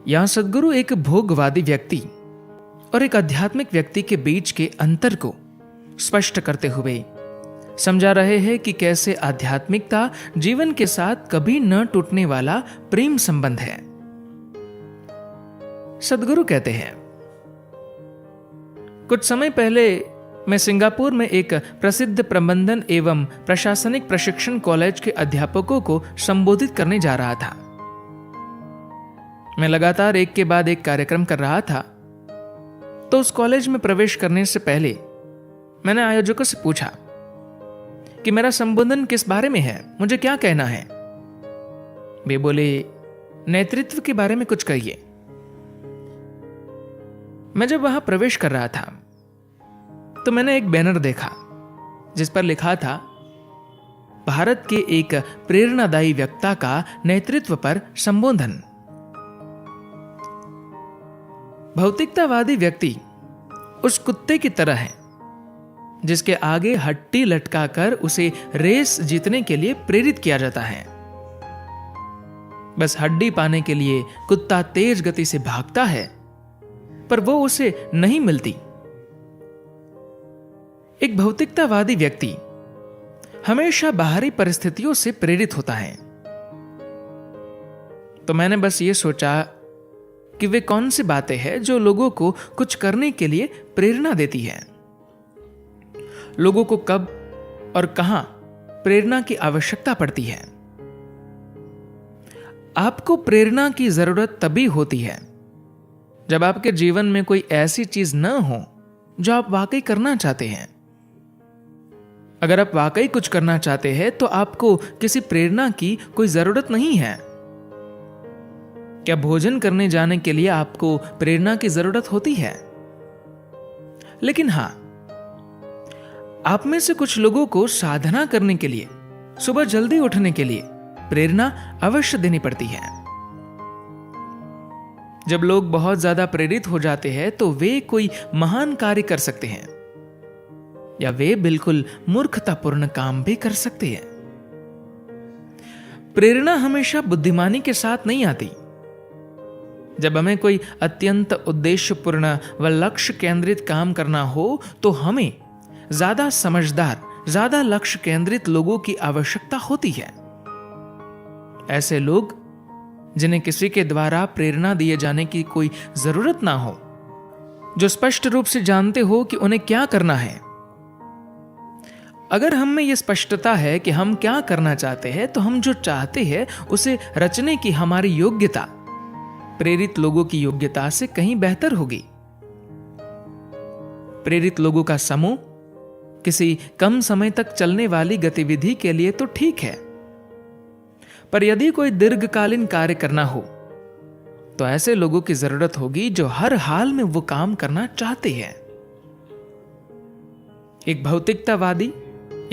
यहां सद्गुरु एक भोगवादी व्यक्ति और एक आध्यात्मिक व्यक्ति के बीच के अंतर को स्पष्ट करते हुए समझा रहे हैं कि कैसे आध्यात्मिकता जीवन के साथ कभी न टूटने वाला प्रेम संबंध है। सद्गुरु कहते हैं, कुछ समय पहले मैं सिंगापुर में एक प्रसिद्ध प्रबंधन एवं प्रशासनिक प्रशिक्षण कॉलेज के अध्यापकों को संबोधित करने जा रहा था। मैं लगातार एक के बाद एक कार्यक्रम कर रहा था, तो उस कॉलेज में प्रवेश करने से पहले मैंने आयोजकों से पूछा कि मेरा संबोधन किस बारे में है, मुझे क्या कहना है। वे बोले, नेतृत्व के बारे में कुछ कहिए। मैं जब वहां प्रवेश कर रहा था तो मैंने एक बैनर देखा जिस पर लिखा था, भारत के एक प्रेरणादायी वक्ता का नेतृत्व पर संबोधन। भौतिकतावादी व्यक्ति उस कुत्ते की तरह है जिसके आगे हड्डी लटकाकर उसे रेस जीतने के लिए प्रेरित किया जाता है। बस हड्डी पाने के लिए कुत्ता तेज गति से भागता है, पर वो उसे नहीं मिलती। एक भौतिकतावादी व्यक्ति हमेशा बाहरी परिस्थितियों से प्रेरित होता है। तो मैंने बस ये सोचा कि वे कौन सी बातें हैं जो लोगों को कुछ करने के लिए प्रेरणा देती है। लोगों को कब और कहां प्रेरणा की आवश्यकता पड़ती है। आपको प्रेरणा की जरूरत तभी होती है जब आपके जीवन में कोई ऐसी चीज न हो जो आप वाकई करना चाहते हैं। अगर आप वाकई कुछ करना चाहते हैं तो आपको किसी प्रेरणा की कोई जरूरत नहीं है। क्या भोजन करने जाने के लिए आपको प्रेरणा की जरूरत होती है? लेकिन हां, आप में से कुछ लोगों को साधना करने के लिए, सुबह जल्दी उठने के लिए प्रेरणा अवश्य देनी पड़ती है। जब लोग बहुत ज्यादा प्रेरित हो जाते हैं तो वे कोई महान कार्य कर सकते हैं या वे बिल्कुल मूर्खतापूर्ण काम भी कर सकते हैं। प्रेरणा हमेशा बुद्धिमानी के साथ नहीं आती। जब हमें कोई अत्यंत उद्देश्यपूर्ण व लक्ष्य केंद्रित काम करना हो तो हमें ज्यादा समझदार, ज्यादा लक्ष्य केंद्रित लोगों की आवश्यकता होती है। ऐसे लोग जिन्हें किसी के द्वारा प्रेरणा दिए जाने की कोई जरूरत ना हो, जो स्पष्ट रूप से जानते हो कि उन्हें क्या करना है। अगर हम में यह स्पष्टता है कि हम क्या करना चाहते हैं तो हम जो चाहते हैं उसे रचने की हमारी योग्यता प्रेरित लोगों की योग्यता से कहीं बेहतर होगी। प्रेरित लोगों का समूह किसी कम समय तक चलने वाली गतिविधि के लिए तो ठीक है, पर यदि कोई दीर्घकालीन कार्य करना हो तो ऐसे लोगों की जरूरत होगी जो हर हाल में वो काम करना चाहते हैं। एक भौतिकतावादी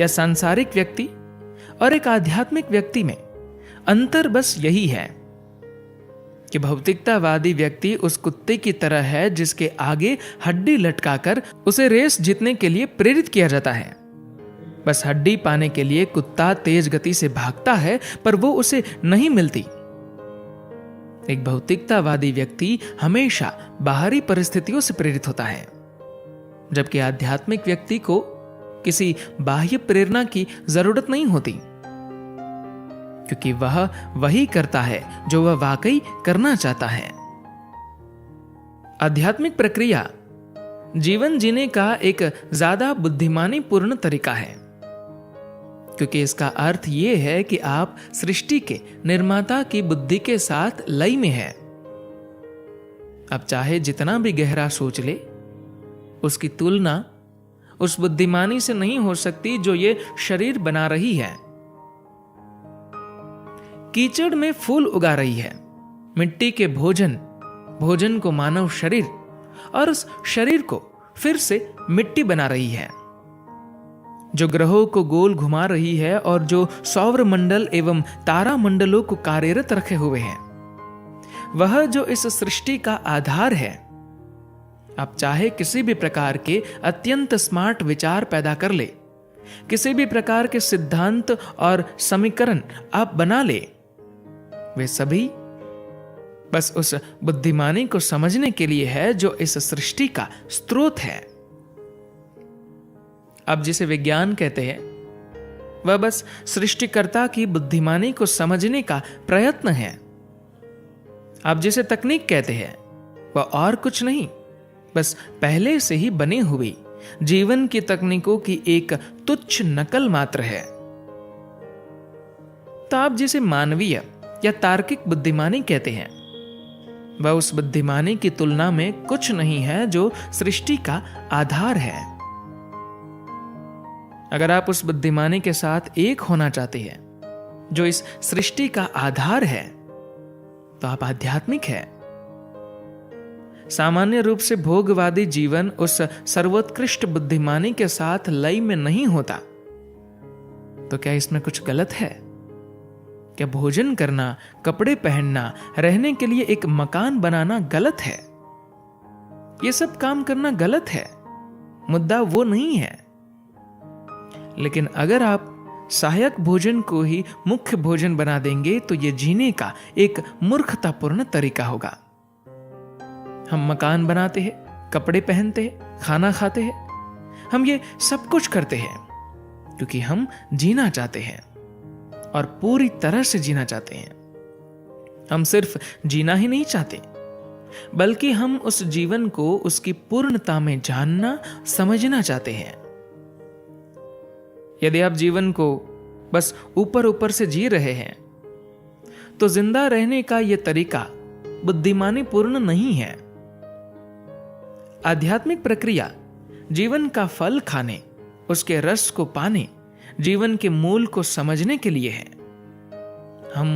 या सांसारिक व्यक्ति और एक आध्यात्मिक व्यक्ति में अंतर बस यही है कि भौतिकतावादी व्यक्ति उस कुत्ते की तरह है जिसके आगे हड्डी लटकाकर उसे रेस जीतने के लिए प्रेरित किया जाता है। बस हड्डी पाने के लिए कुत्ता तेज गति से भागता है, पर वो उसे नहीं मिलती। एक भौतिकतावादी व्यक्ति हमेशा बाहरी परिस्थितियों से प्रेरित होता है, जबकि आध्यात्मिक व्यक्ति को किसी बाह्य प्रेरणा की जरूरत नहीं होती, क्योंकि वह वही करता है जो वह वाकई करना चाहता है। आध्यात्मिक प्रक्रिया जीवन जीने का एक ज्यादा बुद्धिमानी पूर्ण तरीका है, क्योंकि इसका अर्थ यह है कि आप सृष्टि के निर्माता की बुद्धि के साथ लय में हैं। अब चाहे जितना भी गहरा सोच ले, उसकी तुलना उस बुद्धिमानी से नहीं हो सकती जो ये शरीर बना रही है। कीचड़ में फूल उगा रही है, मिट्टी के भोजन को मानव शरीर और उस शरीर को फिर से मिट्टी बना रही है, जो ग्रहों को गोल घुमा रही है और जो सौर मंडल एवं तारा मंडलों को कार्यरत रखे हुए हैं, वह जो इस सृष्टि का आधार है। आप चाहे किसी भी प्रकार के अत्यंत स्मार्ट विचार पैदा कर ले, किसी भी प्रकार के सिद्धांत और समीकरण आप बना ले, वे सभी बस उस बुद्धिमानी को समझने के लिए है जो इस सृष्टि का स्रोत है। अब जिसे विज्ञान कहते हैं वह बस सृष्टिकर्ता की बुद्धिमानी को समझने का प्रयत्न है। आप जिसे तकनीक कहते हैं वह और कुछ नहीं, बस पहले से ही बनी हुई जीवन की तकनीकों की एक तुच्छ नकल मात्र है। तो आप जिसे मानवीय या तार्किक बुद्धिमानी कहते हैं वह उस बुद्धिमानी की तुलना में कुछ नहीं है जो सृष्टि का आधार है। अगर आप उस बुद्धिमानी के साथ एक होना चाहते हैं जो इस सृष्टि का आधार है तो आप आध्यात्मिक हैं। सामान्य रूप से भोगवादी जीवन उस सर्वोत्कृष्ट बुद्धिमानी के साथ लय में नहीं होता। तो क्या इसमें कुछ गलत है? क्या भोजन करना, कपड़े पहनना, रहने के लिए एक मकान बनाना गलत है? यह सब काम करना गलत है, मुद्दा वो नहीं है। लेकिन अगर आप सहायक भोजन को ही मुख्य भोजन बना देंगे तो यह जीने का एक मूर्खतापूर्ण तरीका होगा। हम मकान बनाते हैं, कपड़े पहनते हैं, खाना खाते हैं, हम ये सब कुछ करते हैं क्योंकि हम जीना चाहते हैं और पूरी तरह से जीना चाहते हैं। हम सिर्फ जीना ही नहीं चाहते बल्कि हम उस जीवन को उसकी पूर्णता में जानना, समझना चाहते हैं। यदि आप जीवन को बस ऊपर ऊपर से जी रहे हैं तो जिंदा रहने का यह तरीका बुद्धिमानी पूर्ण नहीं है। आध्यात्मिक प्रक्रिया जीवन का फल खाने, उसके रस को पाने, जीवन के मूल को समझने के लिए है। हम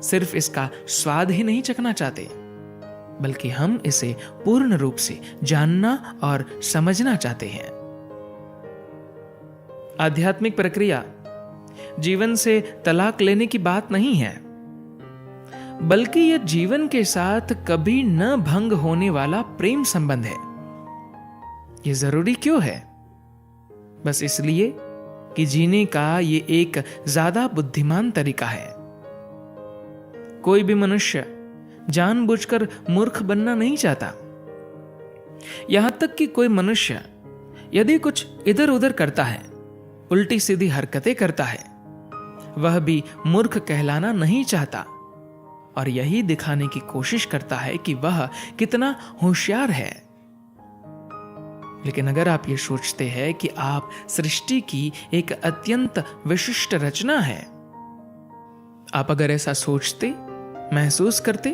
सिर्फ इसका स्वाद ही नहीं चखना चाहते बल्कि हम इसे पूर्ण रूप से जानना और समझना चाहते हैं। आध्यात्मिक प्रक्रिया जीवन से तलाक लेने की बात नहीं है बल्कि यह जीवन के साथ कभी न भंग होने वाला प्रेम संबंध है। यह जरूरी क्यों है? बस इसलिए कि जीने का यह एक ज्यादा बुद्धिमान तरीका है। कोई भी मनुष्य जानबूझकर मूर्ख बनना नहीं चाहता। यहां तक कि कोई मनुष्य यदि कुछ इधर उधर करता है, उल्टी सीधी हरकतें करता है, वह भी मूर्ख कहलाना नहीं चाहता और यही दिखाने की कोशिश करता है कि वह कितना होशियार है। लेकिन अगर आप ये सोचते हैं कि आप सृष्टि की एक अत्यंत विशिष्ट रचना है, आप अगर ऐसा सोचते, महसूस करते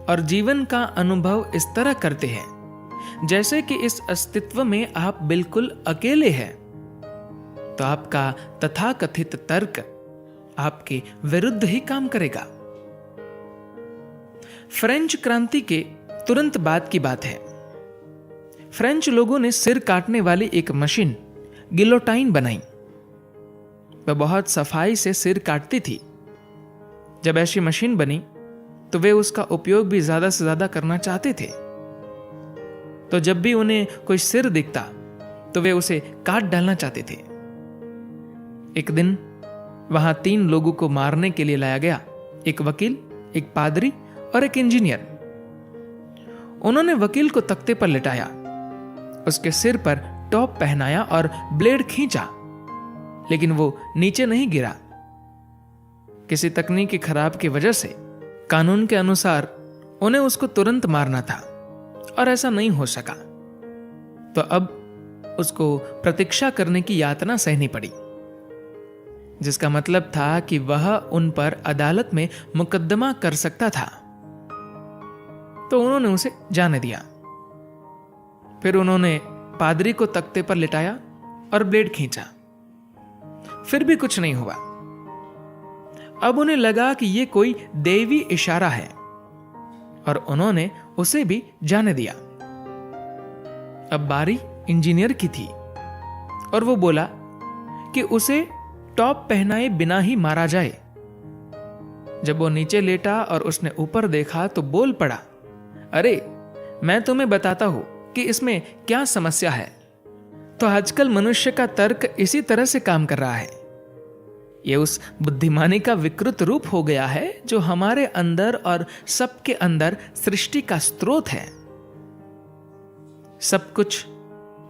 और जीवन का अनुभव इस तरह करते हैं जैसे कि इस अस्तित्व में आप बिल्कुल अकेले हैं, तो आपका तथाकथित तर्क आपके विरुद्ध ही काम करेगा। फ्रेंच क्रांति के तुरंत बाद की बात है। फ्रेंच लोगों ने सिर काटने वाली एक मशीन गिलोटाइन बनाई। वह बहुत सफाई से सिर काटती थी। जब ऐसी मशीन बनी तो वे उसका उपयोग भी ज्यादा से ज्यादा करना चाहते थे। तो जब भी उन्हें कोई सिर दिखता तो वे उसे काट डालना चाहते थे। एक दिन वहां 3 लोगों को मारने के लिए लाया गया, एक वकील, एक पादरी और एक इंजीनियर। उन्होंने वकील को तख्ते पर लिटाया, उसके सिर पर टॉप पहनाया और ब्लेड खींचा, लेकिन वो नीचे नहीं गिरा। किसी तकनीकी खराब की वजह से कानून के अनुसार उन्हें उसको तुरंत मारना था और ऐसा नहीं हो सका। तो अब उसको प्रतीक्षा करने की यातना सहनी पड़ी, जिसका मतलब था कि वह उन पर अदालत में मुकदमा कर सकता था। तो उन्होंने उसे जाने दिया। फिर उन्होंने पादरी को तख्ते पर लिटाया और ब्लेड खींचा। फिर भी कुछ नहीं हुआ। अब उन्हें लगा कि यह कोई दैवी इशारा है और उन्होंने उसे भी जाने दिया। अब बारी इंजीनियर की थी और वो बोला कि उसे टॉप पहनाए बिना ही मारा जाए। जब वो नीचे लेटा और उसने ऊपर देखा तो बोल पड़ा, अरे मैं तुम्हें बताता हूं कि इसमें क्या समस्या है। तो आजकल मनुष्य का तर्क इसी तरह से काम कर रहा है। ये उस बुद्धिमानी का विकृत रूप हो गया है जो हमारे अंदर और सबके अंदर सृष्टि का स्रोत है। सब कुछ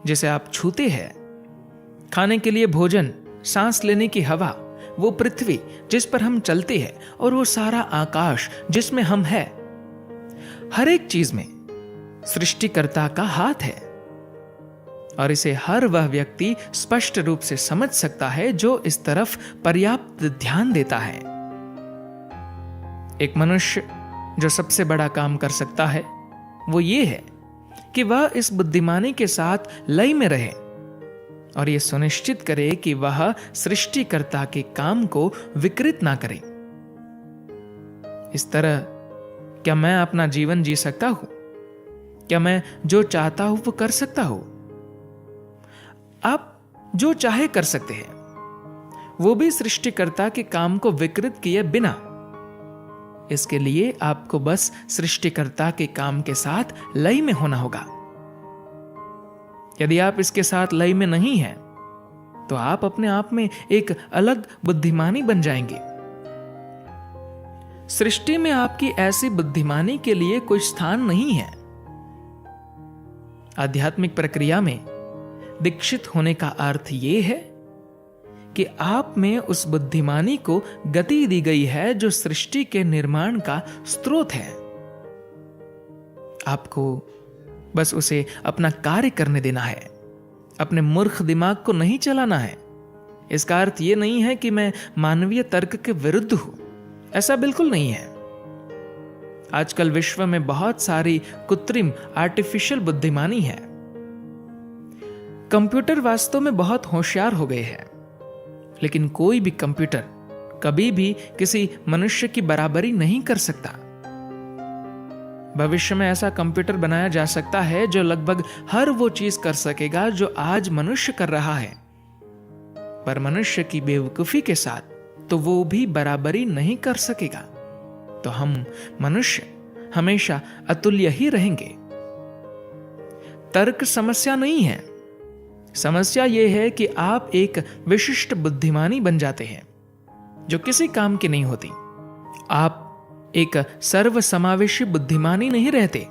जिसे आप छूते हैं, खाने के लिए भोजन, सांस लेने की हवा, वो पृथ्वी जिस पर हम चलते हैं और वो सारा आकाश जिसमें हम हैं, हर एक चीज में सृष्टिकर्ता का हाथ है। और इसे हर वह व्यक्ति स्पष्ट रूप से समझ सकता है जो इस तरफ पर्याप्त ध्यान देता है। एक मनुष्य जो सबसे बड़ा काम कर सकता है वो ये है कि वह इस बुद्धिमानी के साथ लय में रहे और यह सुनिश्चित करे कि वह सृष्टिकर्ता के काम को विकृत ना करे। इस तरह क्या मैं अपना जीवन जी सकता हूं? क्या मैं जो चाहता हूं वो कर सकता हूं? आप जो चाहे कर सकते हैं, वो भी सृष्टिकर्ता के काम को विकृत किए बिना। इसके लिए आपको बस सृष्टिकर्ता के काम के साथ लय में होना होगा। यदि आप इसके साथ लय में नहीं हैं, तो आप अपने आप में एक अलग बुद्धिमानी बन जाएंगे। सृष्टि में आपकी ऐसी बुद्धिमानी के लिए कोई स्थान नहीं है। आध्यात्मिक प्रक्रिया में दीक्षित होने का अर्थ यह है कि आप में उस बुद्धिमानी को गति दी गई है जो सृष्टि के निर्माण का स्रोत है। आपको बस उसे अपना कार्य करने देना है, अपने मूर्ख दिमाग को नहीं चलाना है। इसका अर्थ यह नहीं है कि मैं मानवीय तर्क के विरुद्ध हूं, ऐसा बिल्कुल नहीं है। आजकल विश्व में बहुत सारी कृत्रिम आर्टिफिशियल बुद्धिमानी है। कंप्यूटर वास्तव में बहुत होशियार हो गए हैं, लेकिन कोई भी कंप्यूटर कभी भी किसी मनुष्य की बराबरी नहीं कर सकता। भविष्य में ऐसा कंप्यूटर बनाया जा सकता है जो लगभग हर वो चीज कर सकेगा जो आज मनुष्य कर रहा है, पर मनुष्य की बेवकूफी के साथ तो वो भी बराबरी नहीं कर सकेगा। तो हम मनुष्य हमेशा अतुल्य ही रहेंगे। तर्क समस्या नहीं है। समस्या यह है कि आप एक विशिष्ट बुद्धिमानी बन जाते हैं जो किसी काम की नहीं होती। आप एक सर्वसमावेशी बुद्धिमानी नहीं रहते।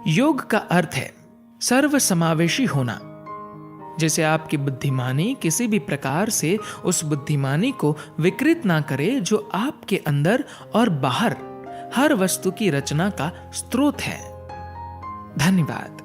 योग का अर्थ है सर्वसमावेशी होना, जैसे आपकी बुद्धिमानी किसी भी प्रकार से उस बुद्धिमानी को विकृत ना करे जो आपके अंदर और बाहर हर वस्तु की रचना का स्रोत है। धन्यवाद।